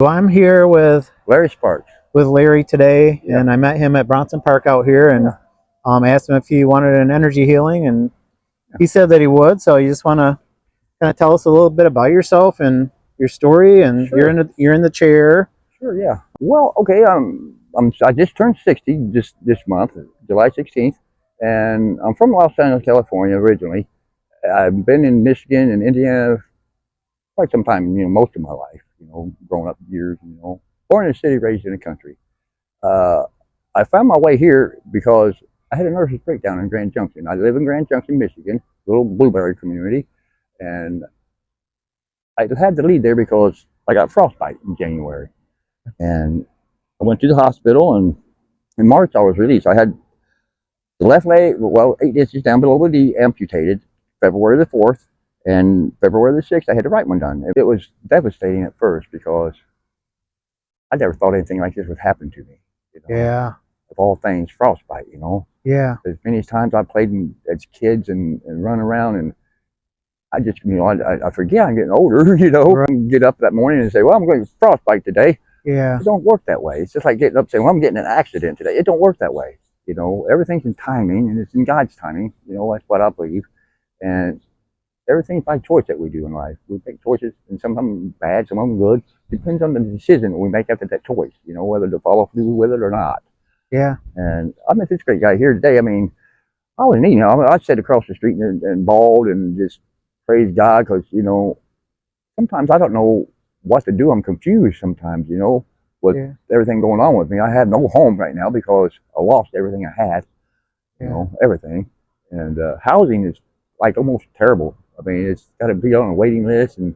So I'm here with Larry Sparks. Larry today, Yeah. and I met him at Bronson Park out here, and asked him if he wanted an energy healing, and he said that he would. So you just want to kind of tell us a little bit about yourself and your story, and Sure. you're in the chair. Sure, yeah. Well, okay. I just turned 60 this month, July 16th, and I'm from Los Angeles, California originally. I've been in Michigan and Indiana quite some time. Most of my life. Growing up years. Born in the city, raised in the country. Uh, I found my way here because I had a nervous breakdown in Grand Junction. I live in Grand Junction, Michigan, little blueberry community, and I had to leave there because I got frostbite in January. And I went to the hospital, and in March I was released. I had the left leg, well, 8 inches down below the knee, amputated February the 4th, and February the 6th I had the right one done. It was devastating at first because I never thought anything like this would happen to me. Yeah, Of all things, frostbite. yeah, As many times I played as kids and run around, and I just, I forget I'm getting older, right. Get up that morning and say, well, I'm going to frostbite today. Yeah, It don't work that way. It's just like getting up saying, well, I'm getting in an accident today. It don't work that way. Everything's in timing, and it's in God's timing. That's what I believe. And everything's by choice that we do in life. We make choices, and some of them bad, some of them good. Depends on the decision that we make after that choice, whether to follow through with it or not. yeah, And I met this great guy here today. I mean, I was neat. I sat across the street and bawled and just praised God because, sometimes I don't know what to do. I'm confused sometimes, with yeah, everything going on with me. I have no home right now because I lost everything I had, yeah, everything. And housing is like almost terrible. I mean, it's got to be on a waiting list, and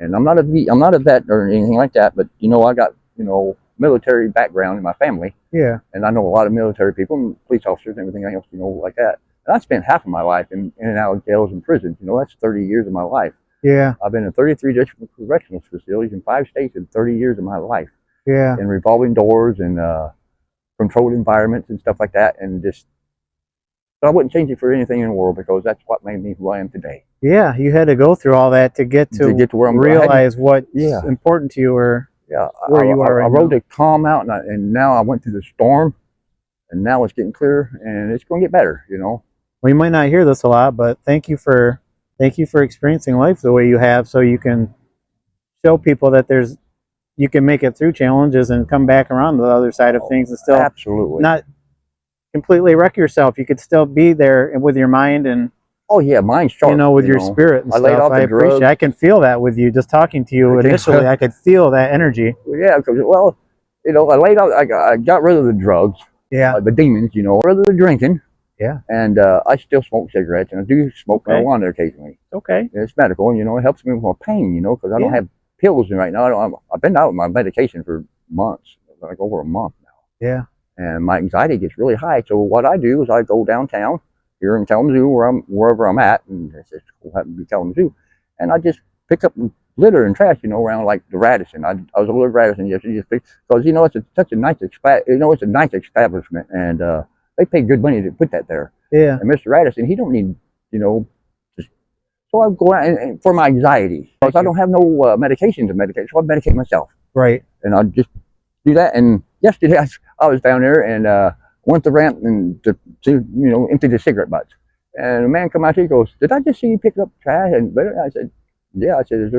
I'm not a vet or anything like that, but I got military background in my family, yeah, and I know a lot of military people and police officers and everything else, like that. And I spent half of my life in and out of jails and prisons. That's 30 years of my life. yeah, I've been in 33 different correctional facilities in 5 states in 30 years of my life, yeah. in revolving doors and controlled environments and stuff like that. And just, but I wouldn't change it for anything in the world because that's what made me who I am today. Yeah, you had to go through all that to get to Where I'm realize what's yeah, important to you, or yeah. where you are I right rode now. the calm out, and now I went through the storm, and now it's getting clear, and it's going to get better. We might not hear this a lot, but thank you for experiencing life the way you have, so you can show people that you can make it through challenges and come back around to the other side of things and still Absolutely. not completely wreck yourself. You could still be there with your mind and Oh yeah, mine's sharp. with your spirit and I laid stuff. off I the appreciate. drugs. I can feel that with you just talking to you initially. I could feel that energy. Yeah, because I laid off. I got rid of the drugs, Yeah, the demons. Rid of the drinking, yeah. and I still smoke cigarettes, and I do smoke Okay, marijuana occasionally. okay. It's medical, and it helps me with my pain. Because I don't Yeah, have pills right now. I've been out with my medication for months, like over a month now, yeah, and my anxiety gets really high. So what I do is I go downtown here in Kalamazoo, wherever I'm at, and it's just happen to be Kalamazoo, and I just pick up litter and trash, around like the Radisson. I was over at Radisson yesterday because it's such a nice it's a nice establishment, and they pay good money to put that there. yeah. And Mr. Radisson, he don't need, just, so I go out and for my anxiety because I don't have no medication to medicate, so I medicate myself, Right. and I just do that. And yesterday I was down there and went the ramp and to empty the cigarette butts. And a man come out here, he goes, "Did I just see you pick up trash?" And I said, "Yeah." I said,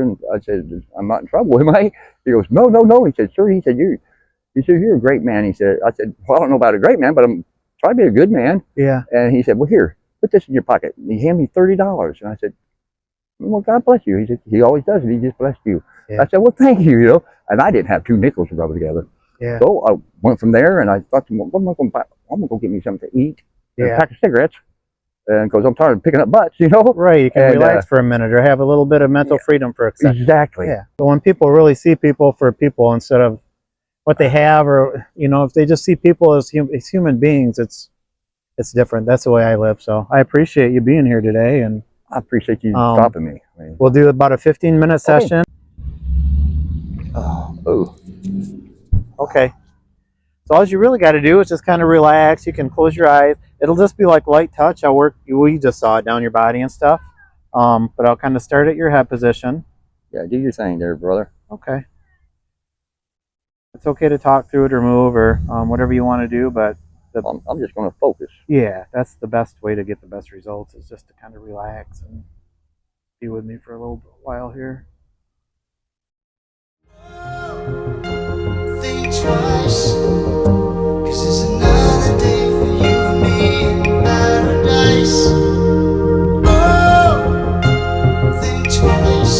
"I'm not in trouble, am I?" He goes, "No, no, no." He said, "Sir," he said, "You're a great man." He said, I said, "Well, I don't know about a great man, but I'm trying to be a good man." Yeah, And he said, "Well, here, put this in your pocket." And he handed me $30. And I said, "Well, God bless you." He said, "He always does it. He just blessed you." yeah, I said, "Well, thank you." And I didn't have 2 nickels to rub together. yeah, So I went from there, and I thought, what am I going to buy? I'm going to go get me something to eat and a yeah. pack of cigarettes, and because I'm tired of picking up butts, Right. You can And relax for a minute or have a little bit of mental freedom for a second. exactly. Yeah. But when people really see people for people instead of what they have, or if they just see people as human beings, it's different. That's the way I live. So I appreciate you being here today, and I appreciate you stopping me. we'll do about a 15-minute session. Oh, Okay. So all you really got to do is just kind of relax. You can close your eyes. It'll just be like light touch. We just saw it down your body and stuff. But I'll kind of start at your head position. yeah, do your thing there, brother. Okay. It's okay to talk through it or move or whatever you want to do, but I'm just going to focus. yeah, that's the best way to get the best results is just to kind of relax and be with me for a little while here. Think twice, 'cause it's another day for you and me in paradise. Oh, think twice,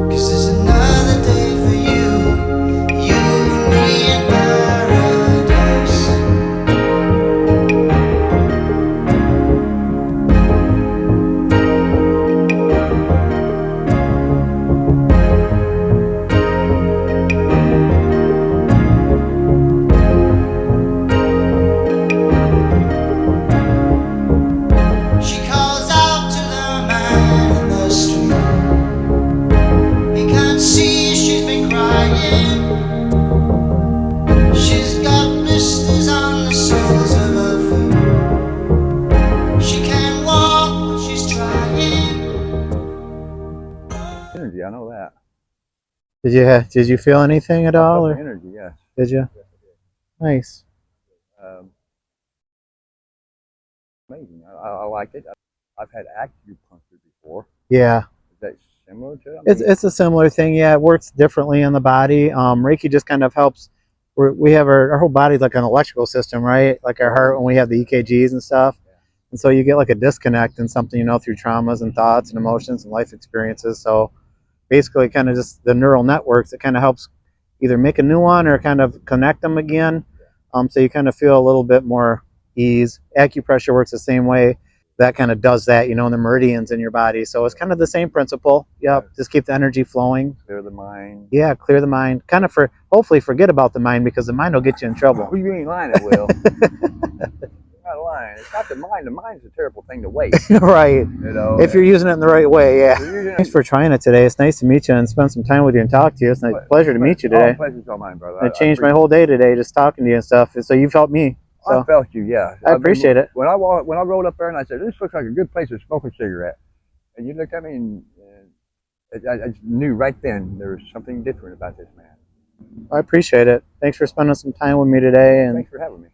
'cause it's another day for you and me in paradise. She calls out to the man in the street. He can't see she's been crying. She's got blisters on the soles of her feet. She can't walk, but she's trying. Energy, I know that. Did you feel anything at all? The Or energy, yes. did you? Nice. Um, amazing. I like it. I've had acupuncture before. Yeah. Is that similar to it? It's a similar thing. Yeah, it works differently in the body. Reiki just kind of helps. We have our whole body's like an electrical system, right? Like our heart when we have the EKGs and stuff. And so you get like a disconnect in something, through traumas and thoughts and emotions and life experiences. So basically, kind of just the neural networks. It kind of helps either make a new one or kind of connect them again. So you kind of feel a little bit more ease. Acupressure works the same way. That kind of does that, in the meridians in your body. So it's kind of the same principle. Yep. Just keep the energy flowing. Clear the mind. Yeah, clear the mind. Kind of hopefully forget about the mind because the mind will get you in trouble. Oh, you ain't lying, it will. You're not lying. It's not the mind. The mind's a terrible thing to waste. Right. If you're using it in the right way, yeah. Thanks for trying it today. It's nice to meet you and spend some time with you and talk to you. It's a pleasure to meet you today. Pleasure's all mine, brother. It changed my whole day today just talking to you and stuff. So you've helped me. So I felt you, yeah. I appreciate it. When I rolled up there and I said, "This looks like a good place to smoke a cigarette," and you looked at me and I knew right then there was something different about this man. I appreciate it. Thanks for spending some time with me today. And thanks for having me.